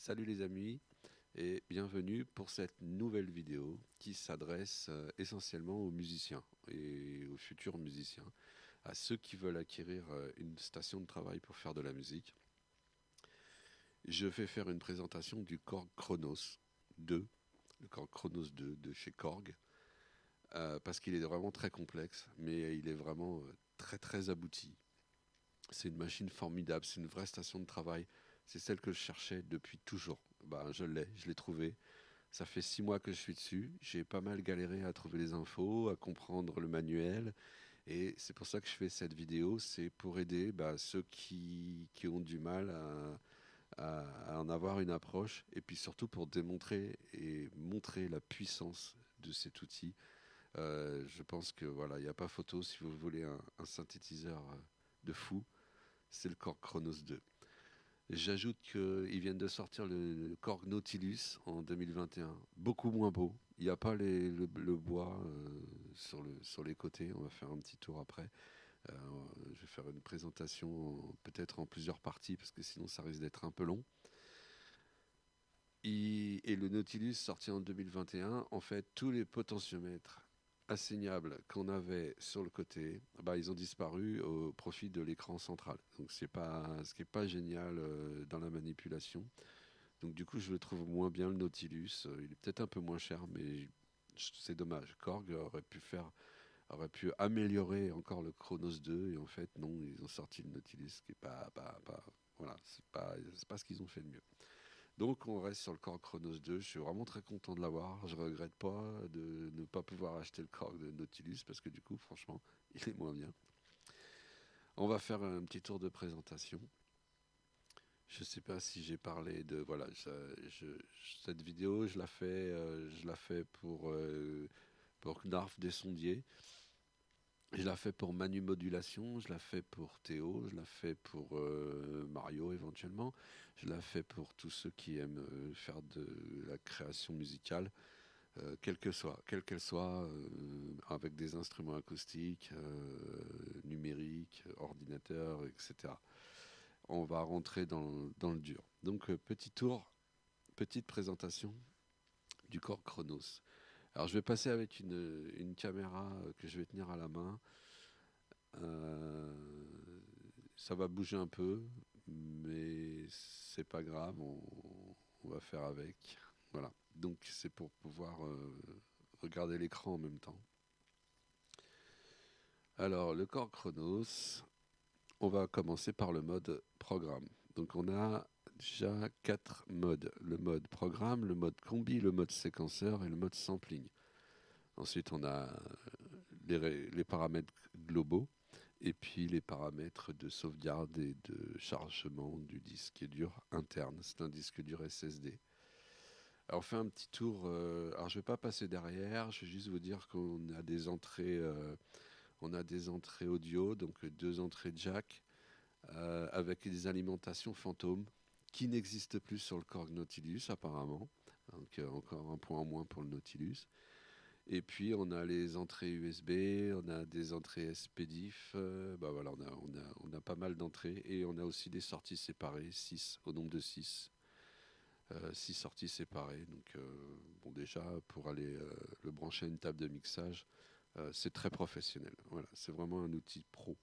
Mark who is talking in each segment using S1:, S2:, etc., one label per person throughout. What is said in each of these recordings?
S1: Salut les amis et bienvenue pour cette nouvelle vidéo qui s'adresse essentiellement aux musiciens et aux futurs musiciens, à ceux qui veulent acquérir une station de travail pour faire de la musique. Je vais faire une présentation du Korg Chronos 2, le Korg Chronos 2 de chez Korg, parce qu'il est vraiment très complexe, mais il est vraiment très très abouti. C'est une machine formidable, c'est une vraie station de travail. C'est celle que je cherchais depuis toujours. Ben, je l'ai trouvée. Ça fait 6 mois que je suis dessus. J'ai pas mal galéré à trouver les infos, à comprendre le manuel. Et c'est pour ça que je fais cette vidéo. C'est pour aider ceux qui ont du mal à en avoir une approche. Et puis surtout pour démontrer et montrer la puissance de cet outil. Je pense que voilà, il n'y a pas photo si vous voulez un synthétiseur de fou. C'est le Korg Chronos 2. J'ajoute qu'ils viennent de sortir le Korg Nautilus en 2021. Beaucoup moins beau. Il n'y a pas le bois sur les côtés. On va faire un petit tour après. Euh, je vais faire une présentation peut-être en plusieurs parties parce que sinon ça risque d'être un peu long. Et le Nautilus sorti en 2021, en fait, tous les potentiomètres assignables qu'on avait sur le côté, ils ont disparu au profit de l'écran central. Donc c'est pas, ce qui n'est pas génial dans la manipulation. Donc du coup, je le trouve moins bien le Nautilus. Il est peut-être un peu moins cher, mais c'est dommage. Korg aurait pu améliorer encore le Chronos 2, et en fait, non, ils ont sorti le Nautilus, qui est voilà, c'est pas ce qu'ils ont fait de mieux. Donc on reste sur le Korg Chronos 2. Je suis vraiment très content de l'avoir. Je regrette pas de ne pas pouvoir acheter le Korg de Nautilus parce que du coup, franchement, il est moins bien. On va faire un petit tour de présentation. Je sais pas si j'ai parlé de voilà cette vidéo, je la fais pour Knarf des sondiers. Je la fais pour Manu Modulation, je la fais pour Théo, je la fais pour Mario éventuellement, je la fais pour tous ceux qui aiment faire de la création musicale, quelle qu'elle soit, avec des instruments acoustiques, numériques, ordinateurs, etc. On va rentrer dans le dur. Donc petit tour, petite présentation du Korg Chronos. Alors je vais passer avec une caméra que je vais tenir à la main. Euh, Ça va bouger un peu, mais c'est pas grave, on va faire avec. Voilà. Donc c'est pour pouvoir regarder l'écran en même temps. Alors le Korg Chronos, on va commencer par le mode programme. Donc on a déjà 4 modes. Le mode programme, le mode combi, le mode séquenceur et le mode sampling. Ensuite on a les paramètres globaux. Et puis les paramètres de sauvegarde et de chargement du disque dur interne. C'est un disque dur SSD. Alors on fait un petit tour. Alors je ne vais pas passer derrière. Je vais juste vous dire qu'on a des entrées. On a des entrées audio, donc 2 entrées jack avec des alimentations fantômes qui n'existent plus sur le Korg Nautilus apparemment. Donc encore un point en moins pour le Nautilus. Et puis on a les entrées USB, on a des entrées SPDIF, voilà, on a pas mal d'entrées et on a aussi des sorties séparées, 6 au nombre de 6, 6 sorties séparées. Donc bon déjà pour aller le brancher à une table de mixage, c'est très professionnel. Voilà, c'est vraiment un outil pro.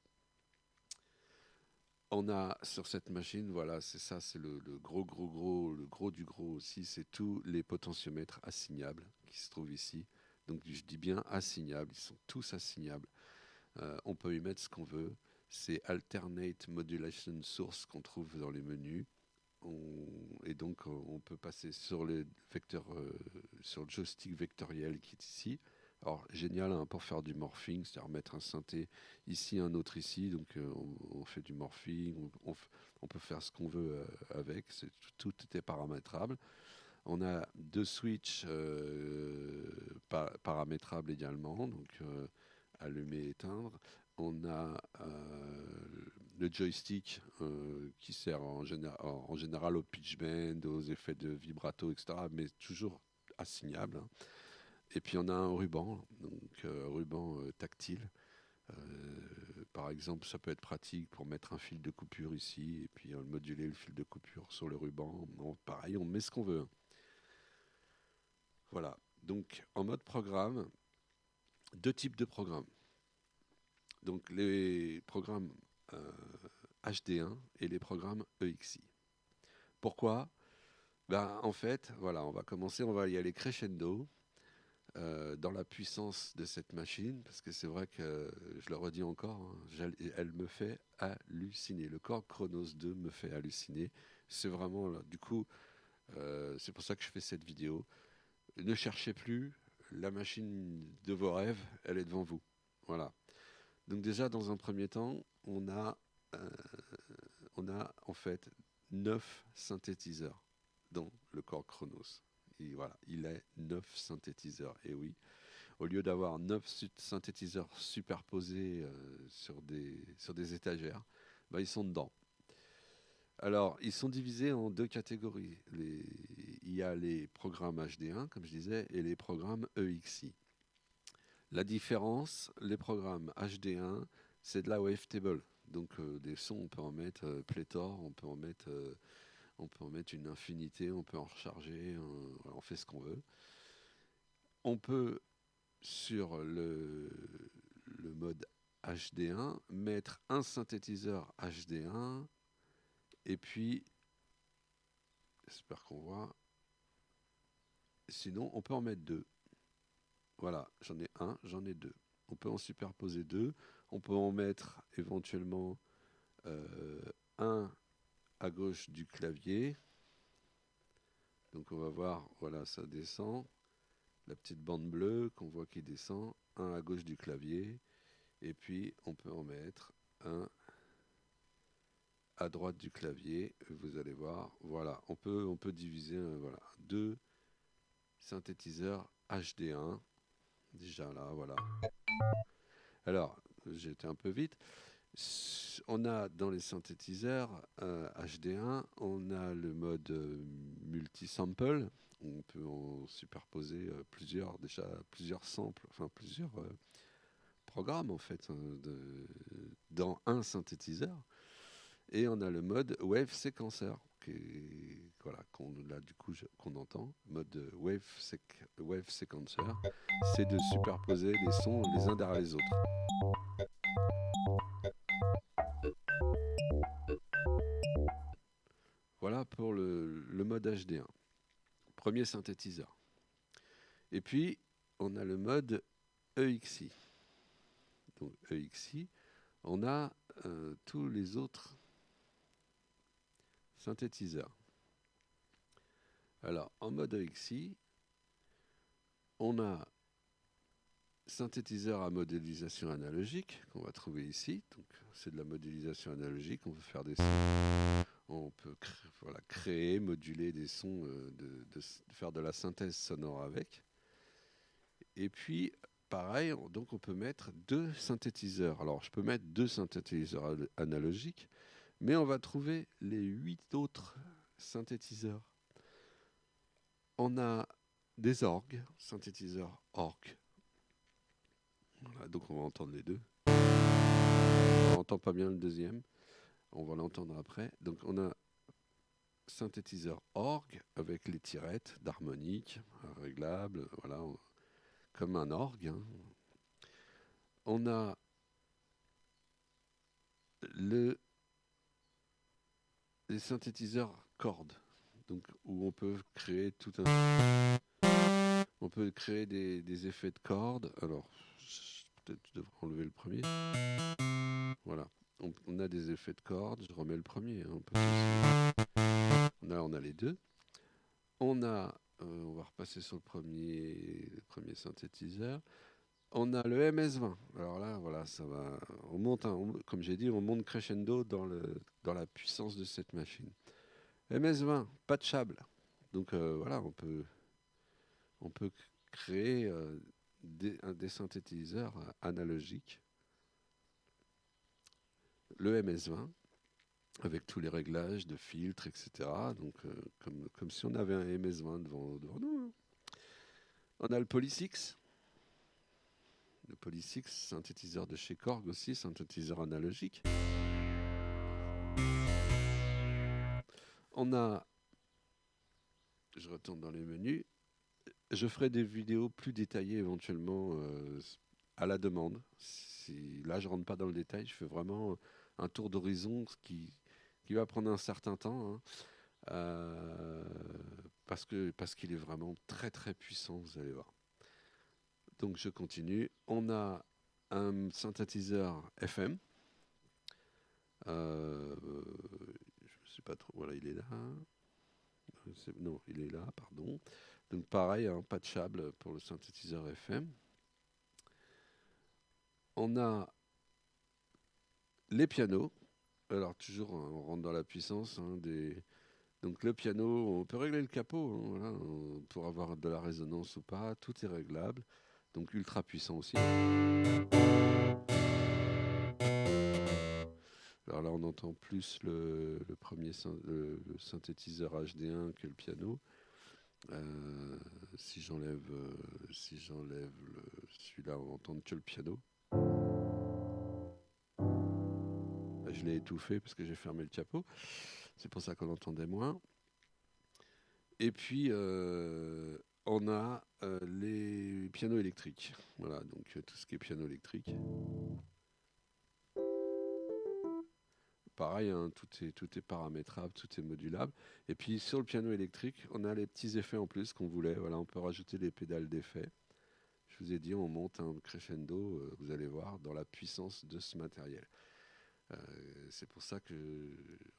S1: On a sur cette machine, voilà, c'est ça, c'est le gros, le gros du gros aussi, c'est tous les potentiomètres assignables qui se trouvent ici. Donc je dis bien assignables, ils sont tous assignables. On peut y mettre ce qu'on veut. C'est Alternate Modulation Source qu'on trouve dans les menus. Et donc on peut passer sur le vecteur, sur le joystick vectoriel qui est ici. Alors génial hein, pour faire du morphing, c'est-à-dire mettre un synthé ici, un autre ici. Donc on fait du morphing, on peut faire ce qu'on veut avec. Tout est paramétrable. On a 2 switches paramétrables également, donc allumer, éteindre. On a le joystick qui sert en général au pitch bend, aux effets de vibrato, etc., mais toujours assignable, hein. Et puis on a un ruban, donc ruban tactile, par exemple, ça peut être pratique pour mettre un fil de coupure ici et puis moduler le fil de coupure sur le ruban. Pareil, on met ce qu'on veut. Voilà. Donc, en mode programme, deux types de programmes. Donc, les programmes HD1 et les programmes EXI. Pourquoi? Ben, en fait, voilà, on va commencer, on va y aller crescendo dans la puissance de cette machine, parce que c'est vrai que, je le redis encore, hein, elle me fait halluciner. Le Korg Chronos 2 me fait halluciner. C'est vraiment, là, du coup, c'est pour ça que je fais cette vidéo. Ne cherchez plus, la machine de vos rêves, elle est devant vous. Voilà. Donc déjà, dans un premier temps, euh, on a en fait 9 synthétiseurs dans le Korg Chronos. Et voilà, il est 9 synthétiseurs. Et oui, au lieu d'avoir 9 synthétiseurs superposés sur des étagères, bah, ils sont dedans. Alors, ils sont divisés en deux catégories. Il y a les programmes HD1, comme je disais, et les programmes EXI. La différence, les programmes HD1, c'est de la wavetable. Donc, des sons, on peut en mettre pléthore, on peut en mettre une infinité, on peut en recharger, on fait ce qu'on veut. On peut, sur le mode HD1, mettre un synthétiseur HD1, et puis, j'espère qu'on voit, sinon on peut en mettre deux. Voilà, j'en ai un, j'en ai deux. On peut en superposer deux, on peut en mettre éventuellement un à gauche du clavier. Donc on va voir, voilà, ça descend. La petite bande bleue qu'on voit qui descend, un à gauche du clavier, et puis on peut en mettre un à droite du clavier. Vous allez voir, voilà, on peut diviser voilà, deux synthétiseurs HD1. Déjà là, voilà. Alors, j'ai été un peu vite. On a dans les synthétiseurs HD1, on a le mode multi-sample. On peut en superposer plusieurs samples, enfin plusieurs programmes en fait, dans un synthétiseur. Et on a le mode Wave Sequencer, voilà, qu'on entend. Mode Wave Sequencer, c'est de superposer les sons les uns derrière les autres. Voilà pour le mode HD1. Premier synthétiseur. Et puis, on a le mode EXI. Donc EXI, on a tous les autres synthétiseurs. Alors, en mode EXI, on a synthétiseur à modélisation analogique qu'on va trouver ici. Donc, c'est de la modélisation analogique. On peut faire des sons. On peut créer, moduler des sons, faire de la synthèse sonore avec. Et puis, pareil, donc on peut mettre deux synthétiseurs. Alors, je peux mettre deux synthétiseurs analogiques, mais on va trouver les 8 autres synthétiseurs. On a des orgues, synthétiseurs orgues. Voilà, donc on va entendre les deux. On n'entend pas bien le deuxième. On va l'entendre après. Donc on a synthétiseur orgue avec les tirettes d'harmonique réglables, voilà, comme un orgue. Hein. On a les synthétiseurs cordes, donc où on peut créer on peut créer des effets de cordes. Alors, peut-être je devrais enlever le premier. Voilà, on a des effets de cordes. Je remets le premier. Hein, on a les deux. On va repasser sur le premier synthétiseur. On a le MS-20. Alors là, voilà, ça va. On monte, comme j'ai dit, on monte crescendo dans la puissance de cette machine. MS-20, patchable. Donc voilà, on peut créer des synthétiseurs analogiques. Le MS-20, avec tous les réglages de filtres, etc. Donc comme si on avait un MS-20 devant nous. On a le Polysix. le Polysix, synthétiseur de chez Korg aussi, synthétiseur analogique. On a, je retourne dans les menus, je ferai des vidéos plus détaillées éventuellement à la demande. Si, là, je rentre pas dans le détail, je fais vraiment un tour d'horizon qui va prendre un certain temps, hein, parce qu'il est vraiment très très puissant, vous allez voir. Donc je continue. On a un synthétiseur FM. Je ne sais pas trop. Voilà, il est là. Non, il est là, pardon. Donc pareil, un patchable pour le synthétiseur FM. On a les pianos. Alors toujours, hein, on rentre dans la puissance des. Donc le piano, on peut régler le capot, hein, voilà, pour avoir de la résonance ou pas. Tout est réglable. Donc ultra puissant aussi. Alors là, on entend plus le premier le synthétiseur HD1 que le piano. Si j'enlève celui-là, on n'entend que le piano. Je l'ai étouffé parce que j'ai fermé le capot. C'est pour ça qu'on entendait moins. Et puis, on a les pianos électriques. Voilà, donc tout ce qui est piano électrique. Pareil, hein, tout est paramétrable, tout est modulable. Et puis sur le piano électrique, on a les petits effets en plus qu'on voulait. Voilà, on peut rajouter des pédales d'effet. Je vous ai dit, on monte un crescendo, vous allez voir, dans la puissance de ce matériel. C'est pour ça que,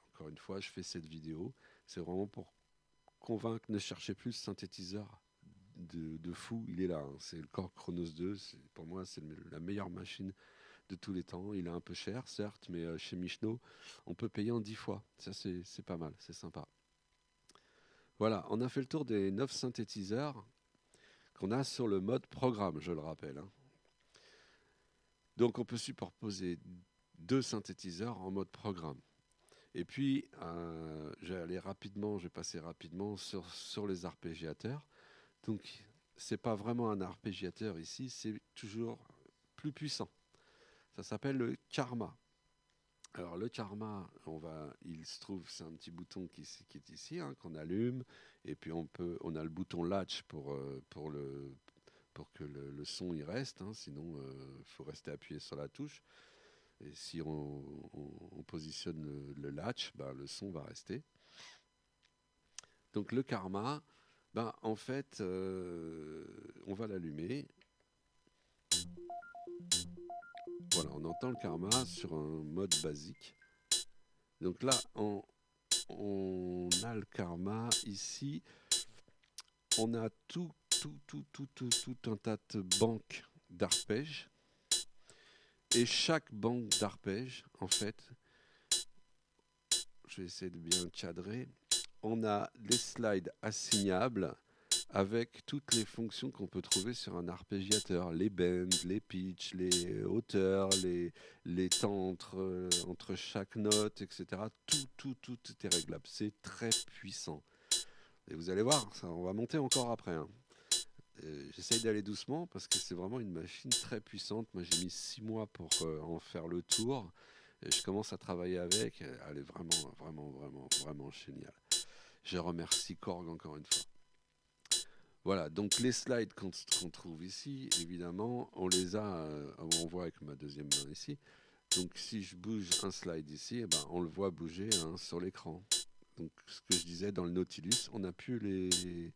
S1: encore une fois, je fais cette vidéo. C'est vraiment pour convaincre, ne cherchez plus le synthétiseur de fou, il est là. Hein. C'est le Korg Chronos 2. Pour moi, c'est la meilleure machine de tous les temps. Il est un peu cher, certes, mais chez Michno, on peut payer en 10 fois. Ça, c'est pas mal, c'est sympa. Voilà, on a fait le tour des 9 synthétiseurs qu'on a sur le mode programme, je le rappelle. Hein. Donc, on peut superposer 2 synthétiseurs en mode programme. Et puis, je vais passer rapidement sur les arpégiateurs. Donc, c'est pas vraiment un arpégiateur ici, c'est toujours plus puissant. Ça s'appelle le Karma. Alors le Karma, il se trouve, c'est un petit bouton qui est ici, hein, qu'on allume, et puis on a le bouton latch pour que le son y reste, hein, sinon il faut rester appuyé sur la touche. Et si on positionne le latch, ben, le son va rester. Donc le Karma, ben, en fait, on va l'allumer. Voilà, on entend le Karma sur un mode basique. Donc là, on a le Karma ici. On a tout un tas de banques d'arpèges. Et chaque banque d'arpèges, en fait, je vais essayer de bien cadrer, on a les slides assignables avec toutes les fonctions qu'on peut trouver sur un arpégiateur, les bends, les pitchs, les hauteurs, les temps entre chaque note, etc. Tout est réglable. C'est très puissant. Et vous allez voir, ça, on va monter encore après. Hein. J'essaye d'aller doucement parce que c'est vraiment une machine très puissante. Moi, j'ai mis 6 mois pour en faire le tour. Et je commence à travailler avec. Elle est vraiment géniale. Je remercie Korg encore une fois. Voilà, donc les slides qu'on trouve ici, évidemment, on les a, on voit avec ma deuxième main ici. Donc si je bouge un slide ici, eh ben, on le voit bouger hein, sur l'écran. Donc ce que je disais dans le Nautilus, on n'a plus les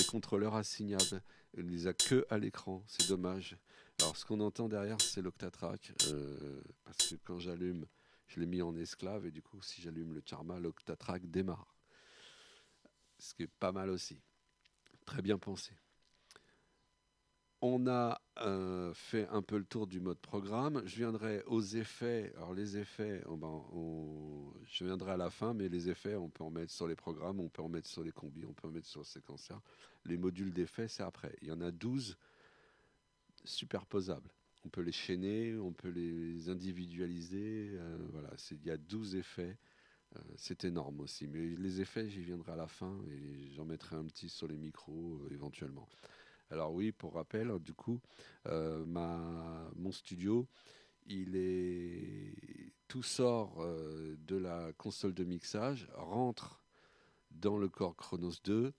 S1: contrôleurs assignables. On les a que à l'écran, c'est dommage. Alors ce qu'on entend derrière, c'est l'Octatrack, parce que quand j'allume, je l'ai mis en esclave, et du coup si j'allume le Karma, l'Octatrack démarre. Ce qui est pas mal aussi. Très bien pensé. On a fait un peu le tour du mode programme. Je viendrai aux effets. Alors les effets, je viendrai à la fin, mais les effets, on peut en mettre sur les programmes, on peut en mettre sur les combis, on peut en mettre sur le séquenceur. Les modules d'effets, c'est après. Il y en a 12 superposables. On peut les chaîner, on peut les individualiser. Voilà, il y a 12 effets. C'est énorme aussi. Mais les effets, j'y viendrai à la fin et j'en mettrai un petit sur les micros éventuellement. Alors oui, pour rappel, du coup, mon studio, tout sort de la console de mixage, rentre dans le Korg Chronos 2,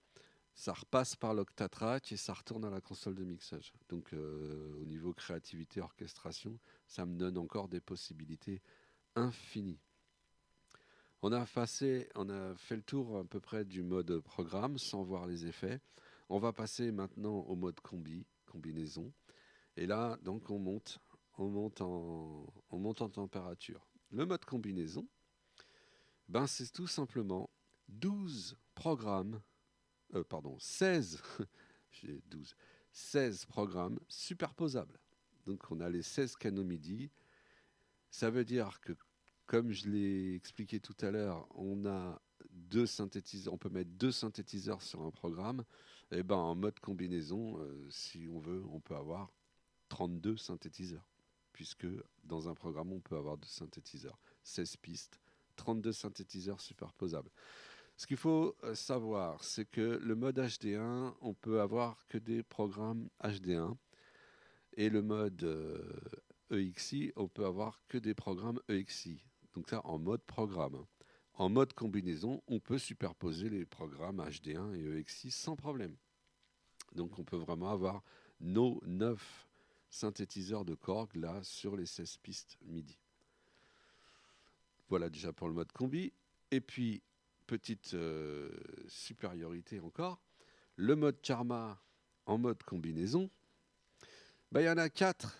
S1: ça repasse par l'Octatrack et ça retourne à la console de mixage. Donc au niveau créativité, orchestration, ça me donne encore des possibilités infinies. On a fait le tour à peu près du mode programme sans voir les effets. On va passer maintenant au mode combinaison. Et là, donc, on monte en température. Le mode combinaison, ben, c'est tout simplement 12 programmes, pardon, 16, j'ai 12, 16 programmes superposables. Donc, on a les 16 canaux MIDI. Ça veut dire que, comme je l'ai expliqué tout à l'heure, on peut mettre 2 synthétiseurs sur un programme. Et ben, en mode combinaison, si on veut, on peut avoir 32 synthétiseurs, puisque dans un programme, on peut avoir 2 synthétiseurs, 16 pistes, 32 synthétiseurs superposables. Ce qu'il faut savoir, c'est que le mode HD1, on peut avoir que des programmes HD1, et le mode EXI, on peut avoir que des programmes EXI. Donc ça, en mode programme. En mode combinaison, on peut superposer les programmes HD1 et EXI sans problème. Donc on peut vraiment avoir nos 9 synthétiseurs de Korg là sur les 16 pistes MIDI. Voilà déjà pour le mode combi. Et puis, petite supériorité encore, le mode Karma en mode combinaison, il y en a 4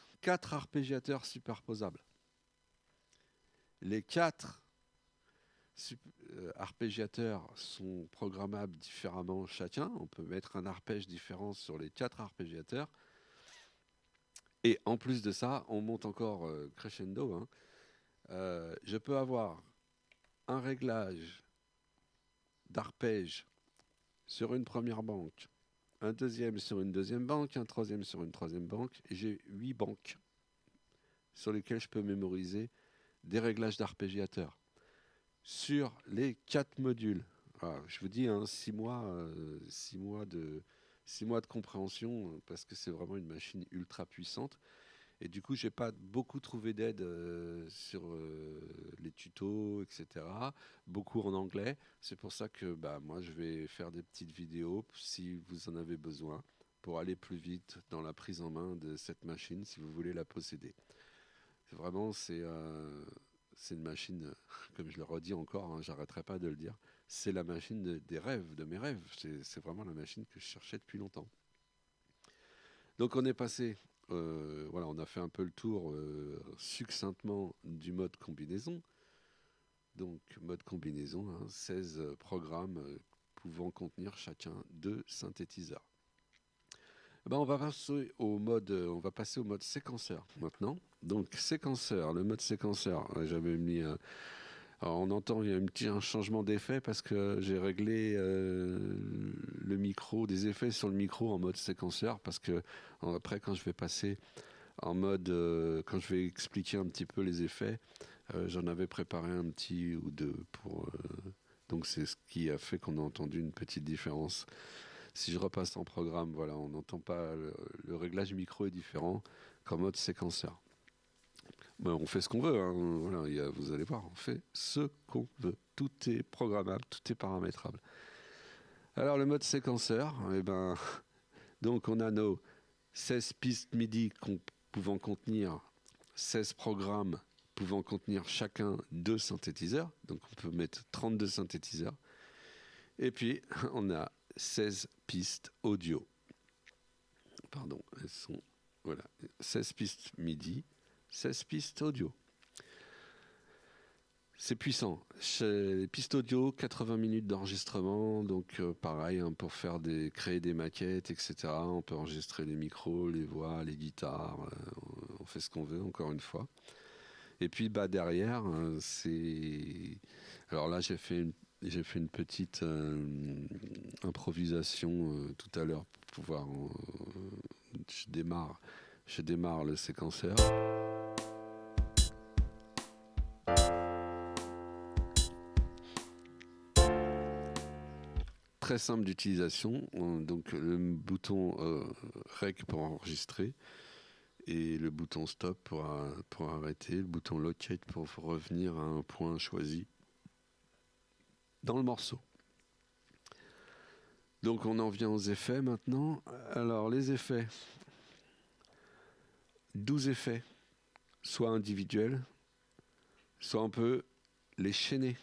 S1: arpégiateurs superposables. Les 4 arpégiateurs sont programmables différemment chacun. On peut mettre un arpège différent sur les 4 arpégiateurs. Et en plus de ça, on monte encore crescendo. Hein. Je peux avoir un réglage d'arpège sur une première banque, un deuxième sur une deuxième banque, un troisième sur une troisième banque. Et j'ai 8 banques sur lesquelles je peux mémoriser des réglages d'arpégiateurs. Sur les 4 modules, alors, je vous dis, 6 mois, 6 mois de compréhension, parce que c'est vraiment une machine ultra puissante. Et du coup, je n'ai pas beaucoup trouvé d'aide sur les tutos, etc. Beaucoup en anglais. C'est pour ça que moi, je vais faire des petites vidéos si vous en avez besoin pour aller plus vite dans la prise en main de cette machine si vous voulez la posséder. C'est une machine, comme je le redis encore, hein, j'arrêterai pas de le dire, c'est la machine des rêves, de mes rêves. C'est vraiment la machine que je cherchais depuis longtemps. Donc on est passé, voilà, on a fait un peu le tour succinctement du mode combinaison. Donc mode combinaison, 16 programmes pouvant contenir chacun 2 synthétiseurs. On va passer au mode séquenceur maintenant. Donc séquenceur, le mode séquenceur, j'avais mis alors on entend il y a un changement d'effet parce que j'ai réglé le micro, des effets sur le micro en mode séquenceur parce que après quand je vais passer en mode, quand je vais expliquer un petit peu les effets, j'en avais préparé un petit ou deux donc c'est ce qui a fait qu'on a entendu une petite différence. Si je repasse en programme, voilà, on n'entend pas, le réglage micro est différent qu'en mode séquenceur. On fait ce qu'on veut, hein. Voilà, vous allez voir, on fait ce qu'on veut. Tout est programmable, tout est paramétrable. Alors le mode séquenceur, donc on a nos 16 pistes MIDI pouvant contenir 16 programmes pouvant contenir chacun 2 synthétiseurs. Donc on peut mettre 32 synthétiseurs. Et puis on a 16 pistes audio. Pardon, elles sont, voilà, 16 pistes MIDI, 16 pistes audio. C'est puissant. Chez les pistes audio, 80 minutes d'enregistrement, donc pareil, hein, pour créer des maquettes, etc. On peut enregistrer les micros, les voix, les guitares, on fait ce qu'on veut, encore une fois. Et puis derrière, alors là, j'ai fait une petite improvisation tout à l'heure pour pouvoir. Je démarre le séquenceur. très simple d'utilisation. Donc le bouton REC pour enregistrer et le bouton stop pour arrêter, le bouton locate pour revenir à un point choisi dans le morceau. Donc on en vient aux effets maintenant. Alors les effets, 12 effets, soit individuels, soit on peut les chaîner.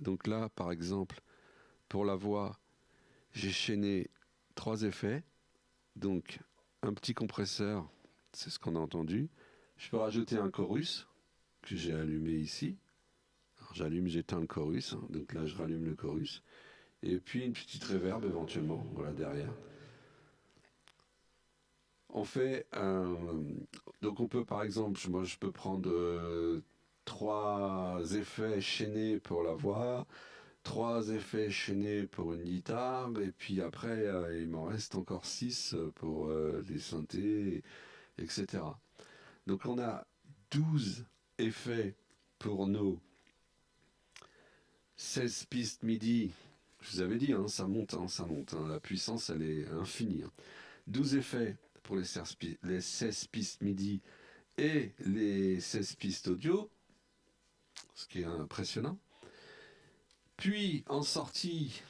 S1: Donc là, par exemple, pour la voix, j'ai chaîné 3 effets. Donc un petit compresseur, c'est ce qu'on a entendu. Je peux rajouter un chorus que j'ai allumé ici. Alors, j'éteins le chorus. Donc là, je rallume le chorus. Et puis une petite reverb éventuellement, voilà, derrière. On fait donc on peut par exemple, moi je peux prendre 3 effets chaînés pour la voix, 3 effets chaînés pour une guitare, et puis après il m'en reste encore 6 pour les synthés, etc. Donc on a 12 effets pour nos 16 pistes MIDI. Je vous avais dit, ça monte, la puissance elle est infinie. 12 effets pour les 16 pistes MIDI et les 16 pistes audio, ce qui est impressionnant. Puis en sortie,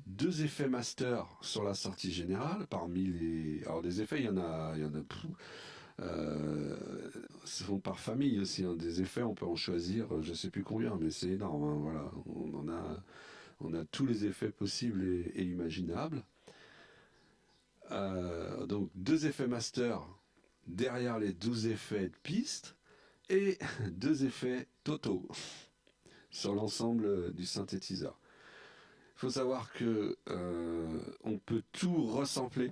S1: 2 effets master sur la sortie générale. Parmi les, alors des effets, il y en a se font par famille aussi. Des effets, on peut en choisir, je sais plus combien, mais c'est énorme. Voilà, on a tous les effets possibles et imaginables. Donc 2 effets master derrière les 12 effets de piste et 2 effets totaux sur l'ensemble du synthétiseur. Il faut savoir que on peut tout resampler,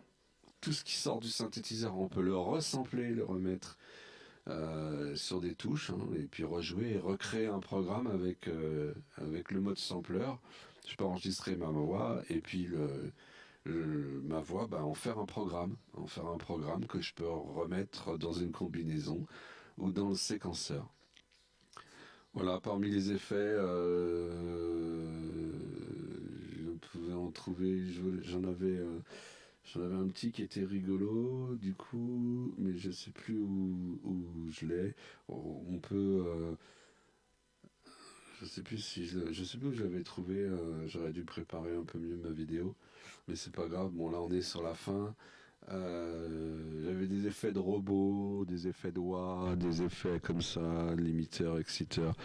S1: tout ce qui sort du synthétiseur, on peut le resampler, le remettre sur des touches, et puis rejouer et recréer un programme avec le mode sampler. Je peux enregistrer ma voix et puis ma voix, en faire un programme que je peux remettre dans une combinaison ou dans le séquenceur. Voilà, parmi les effets, je pouvais en trouver, j'en avais un petit qui était rigolo, du coup, mais je sais plus où je l'ai. On peut, je sais plus où je l'avais trouvé. J'aurais dû préparer un peu mieux ma vidéo, mais c'est pas grave. Bon, là on est sur la fin. J'avais des effets de robot, des effets de wah, des effets comme ça, limiteur, exciteur,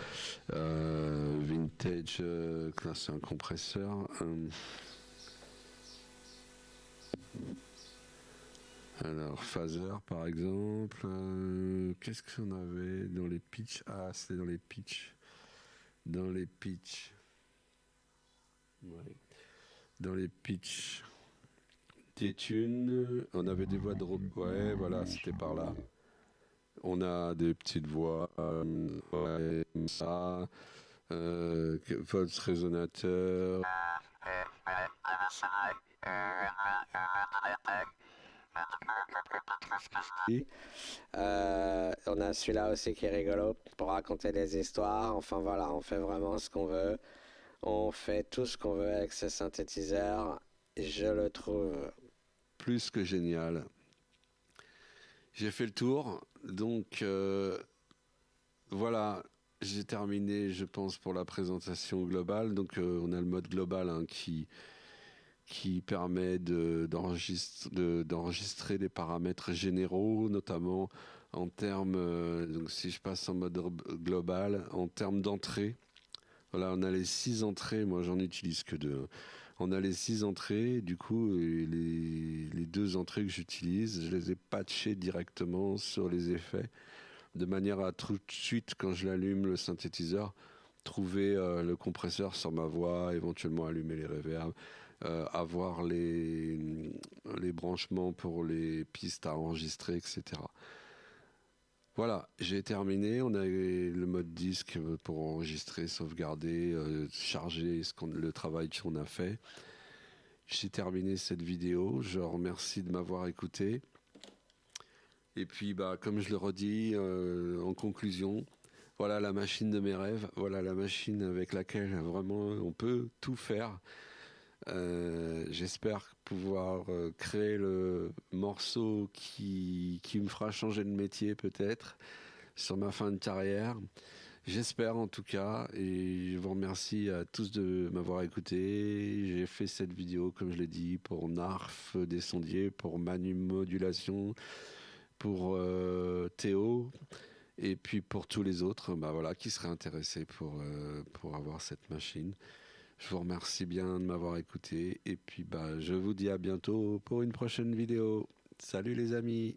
S1: vintage, là c'est un compresseur. Alors phaser par exemple, qu'est-ce qu'on avait dans les pitchs? Ah, c'était dans les pitchs. Ouais. Dans les pitchs des tunes, on avait des voix de robot. Ouais, voilà, c'était par là. On a des petites voix, ouais, comme ça, Volts résonateur.
S2: On a celui-là aussi qui est rigolo pour raconter des histoires. Enfin voilà, on fait vraiment ce qu'on veut. On fait tout ce qu'on veut avec ce synthétiseur. Je le trouve
S1: Plus que génial. J'ai fait le tour, donc voilà, j'ai terminé, je pense, pour la présentation globale. Donc on a le mode global qui permet d'enregistrer des paramètres généraux, notamment en termes, donc si je passe en mode global, en termes d'entrée. Voilà, on a les 6 entrées, moi j'en utilise que 2. On a les 6 entrées, du coup, les 2 entrées que j'utilise, je les ai patchées directement sur les effets, de manière à tout de suite, quand je l'allume, le synthétiseur, trouver le compresseur sur ma voix, éventuellement allumer les reverbs, avoir les branchements pour les pistes à enregistrer, etc. Voilà, j'ai terminé. On a le mode disque pour enregistrer, sauvegarder, charger le travail qu'on a fait. J'ai terminé cette vidéo. Je remercie de m'avoir écouté. Et puis, comme je le redis en conclusion, voilà la machine de mes rêves. Voilà la machine avec laquelle vraiment on peut tout faire. J'espère pouvoir créer le morceau qui me fera changer de métier peut-être sur ma fin de carrière. J'espère en tout cas, et je vous remercie à tous de m'avoir écouté. J'ai fait cette vidéo, comme je l'ai dit, pour Narf des sondiers, pour Manu Modulation, pour Théo, et puis pour tous les autres bah voilà, qui seraient intéressés pour avoir cette machine. Je vous remercie bien de m'avoir écouté, et puis bah, je vous dis à bientôt pour une prochaine vidéo. Salut les amis!